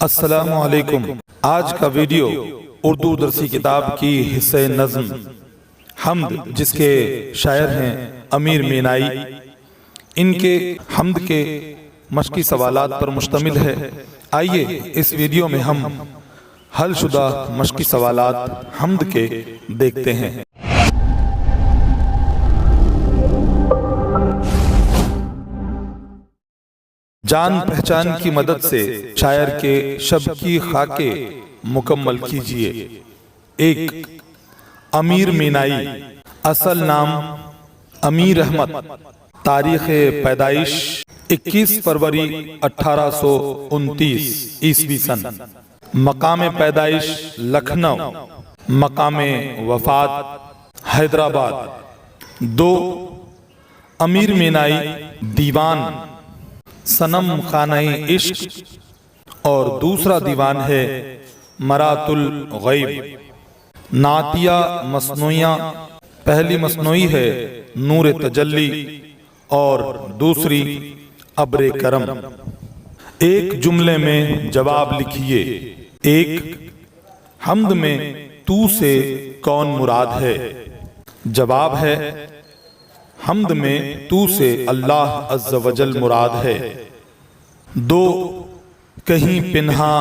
السلام علیکم۔ آج کا ویڈیو اردو درسی کتاب کی حصہ نظم حمد، جس کے شاعر ہیں امیر مینائی، ان کے حمد کے مشقی سوالات پر مشتمل ہے۔ آئیے اس ویڈیو میں ہم حل شدہ مشقی سوالات حمد کے دیکھتے ہیں۔ جان پہچان کی مدد سے شاعر کے شب کی خاکے مکمل کیجئے۔ 1۔ امیر مینائی۔ اصل نام امیر احمد، تاریخ پیدائش 21 فروری 1829 عیسوی سن، مقام پیدائش لکھنؤ، مقام وفات حیدرآباد۔ 2۔ امیر مینائی دیوان صنم خانہ عشق اور دوسرا دیوان ہے مرات الغیب۔ نعتیہ مصنوعیہ، پہلی مصنوعی ہے نور تجلی اور دوسری ابر کرم۔ ایک جملے میں جواب لکھیے۔ 1۔ حمد میں تو سے کون مراد ہے؟ جواب ہے حمد میں تو سے اللہ عز و جل مراد ہے۔ 2۔ کہیں پنہا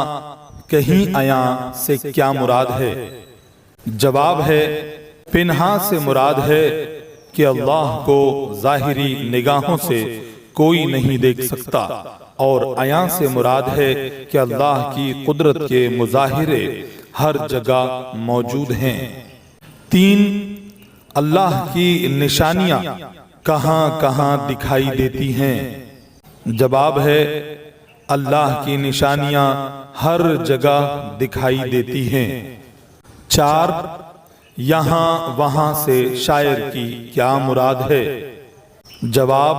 کہیں عیاں سے کیا مراد ہے؟ جواب ہے پنہا سے مراد ہے کہ اللہ کو ظاہری نگاہوں سے کوئی نہیں دیکھ سکتا، اور عیاں سے مراد ہے کہ اللہ کی قدرت کے مظاہرے ہر جگہ موجود ہیں۔ 3۔ اللہ کی نشانیاں کہاں کہاں دکھائی دیتی ہیں؟ جواب ہے اللہ کی نشانیاں ہر جگہ دکھائی دیتی ہیں۔ 4۔ یہاں وہاں سے شاعر کی کیا مراد ہے؟ جواب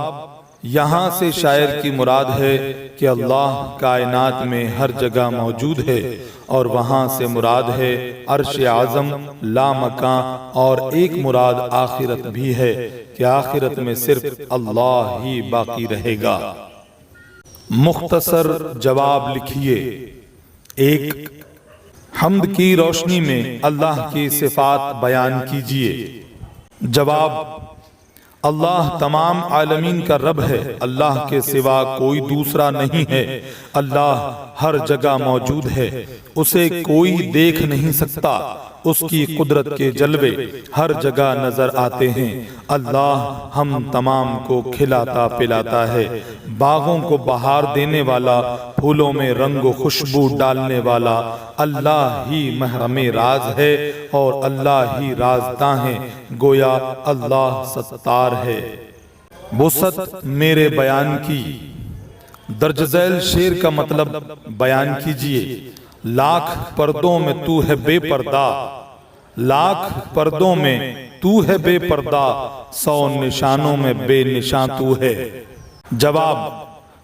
یہاں سے شاعر کی مراد ہے کہ اللہ کائنات میں ہر جگہ موجود ہے، اور وہاں سے مراد ہے عرش اعظم، لامکاں، اور ایک مراد آخرت بھی ہے کہ آخرت میں صرف اللہ ہی باقی رہے گا۔ مختصر جواب لکھیے۔ 1۔ حمد کی روشنی میں اللہ کی صفات بیان کیجیے۔ جواب اللہ تمام عالمین کا رب ہے، اللہ کے سوا کوئی دوسرا نہیں ہے۔ اللہ ہر جگہ موجود ہے، اسے کوئی دیکھ نہیں سکتا، اس کی قدرت کے جلوے ہر جگہ نظر آتے ہیں۔ اللہ ہم تمام کو کھلاتا پلاتا ہے، باغوں کو بہار دینے والا، پھولوں میں رنگ و خوشبو ڈالنے والا۔ اللہ ہی محرم راز ہے اور اللہ ہی رازداں ہے، گویا اللہ ستار ہے۔ وسعت میرے بیان کی۔ درج ذیل شعر کا مطلب بیان کیجئے۔ لاکھ پردوں میں تو ہے بے پردہ، لاکھ پردوں میں تو ہے بے پردہ، 100 نشانوں میں بے نشان تو ہے۔ جواب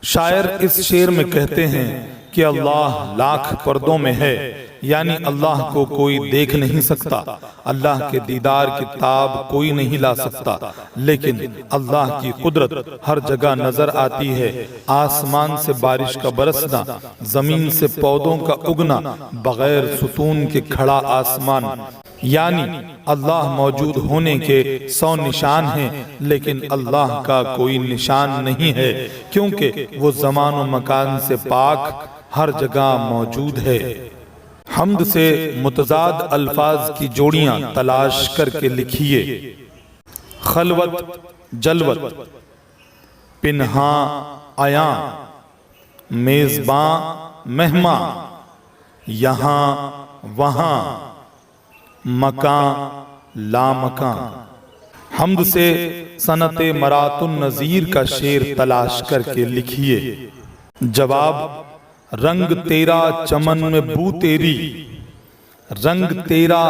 شاعر اس شعر میں کہتے ہیں کہ اللہ لاکھ پردوں میں ہے، یعنی اللہ کو کوئی دیکھ نہیں سکتا، اللہ کے دیدار کی تاب کوئی نہیں لا سکتا، لیکن اللہ کی قدرت ہر جگہ نظر آتی ہے۔ آسمان سے بارش کا برسنا، زمین سے پودوں کا اگنا، بغیر ستون کے کھڑا آسمان، یعنی اللہ موجود ہونے کے 100 نشان ہیں، لیکن اللہ کا کوئی نشان نہیں ہے، کیونکہ وہ زمان و مکان سے پاک ہر جگہ موجود ہے۔ حمد سے متضاد الفاظ کی جوڑیاں تلاش کر کے لکھیے۔ خلوت جلوت، پنہاں عیاں، میزباں مہماں، یہاں وہاں، مکان لامکان۔ حمد سے صنعت مرات النظیر کا شعر تلاش کر کے لکھیے۔ جواب رنگ تیرا چمن میں بو تیری، رنگ تیرا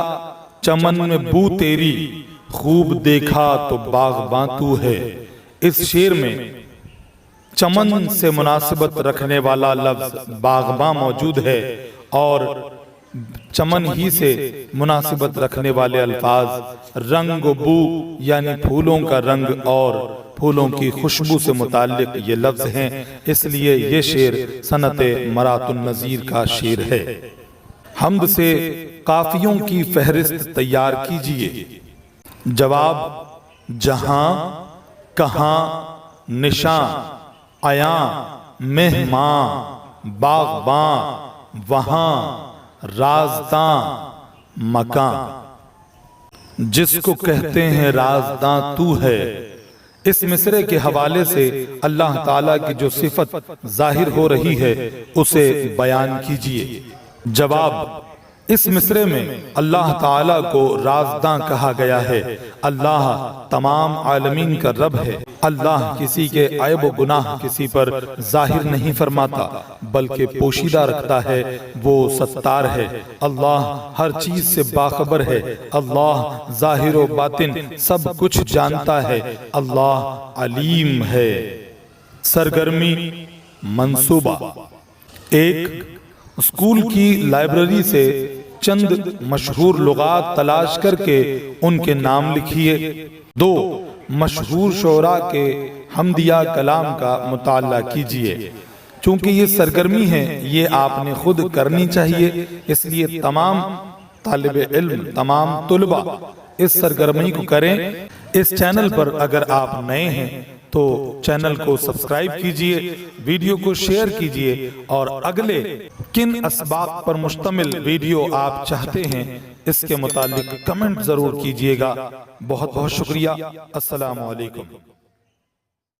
چمن میں بو تیری، خوب دیکھا تو باغباں تو ہے۔ اس شعر میں چمن سے مناسبت رکھنے والا لفظ باغباں موجود ہے، اور چمن ہی سے مناسبت رکھنے والے الفاظ رنگ و بو یعنی پھولوں کا رنگ اور پھولوں کی خوشبو سے متعلق یہ لفظ ہیں، اس لیے یہ شعر صنعت مرات النظیر کا شعر ہے۔ حمد سے قافیوں کی فہرست تیار کیجئے۔ جواب: جہاں، کہاں، نشاں، عیاں، مہماں، باغباں، وہاں، رازداں، مکاں۔ جس کو کہتے ہیں رازداں تو ہے۔ اس مصرعے کے حوالے سے اللہ تعالیٰ کی جو صفت ظاہر ہو رہی ہے اسے بیان کیجئے۔ جواب: اس مصرعے میں اللہ تعالیٰ کو رازداں کہا گیا ہے۔ اللہ تمام عالمین کا رب ہے۔ اللہ کسی کے عیب و گناہ کسی پر ظاہر نہیں فرماتا بلکہ پوشیدہ رکھتا ہے، وہ ستار ہے۔ اللہ ہر چیز سے باخبر ہے۔ اللہ ظاہر و باطن سب کچھ جانتا ہے۔ اللہ علیم ہے۔ سرگرمی منصوبہ: 1. اسکول کی لائبریری سے چند مشہور لغات تلاش کر کے ان کے نام لکھیے۔ 2. مشہور شعراء کے حمدیہ کلام کا مطالعہ کیجئے۔ چونکہ یہ سرگرمی ہے یہ آپ نے خود کرنی چاہیے، اس لیے تمام طالب علم، تمام طلبہ اس سرگرمی کو کریں۔ اس چینل پر اگر آپ نئے ہیں تو چینل کو سبسکرائب کیجئے، ویڈیو کو شیئر کیجئے اور اگلے کن اسباق پر مشتمل ویڈیو آپ چاہتے ہیں اس کے متعلق کمنٹ ضرور کیجئے گا۔ بہت بہت شکریہ۔ السلام علیکم۔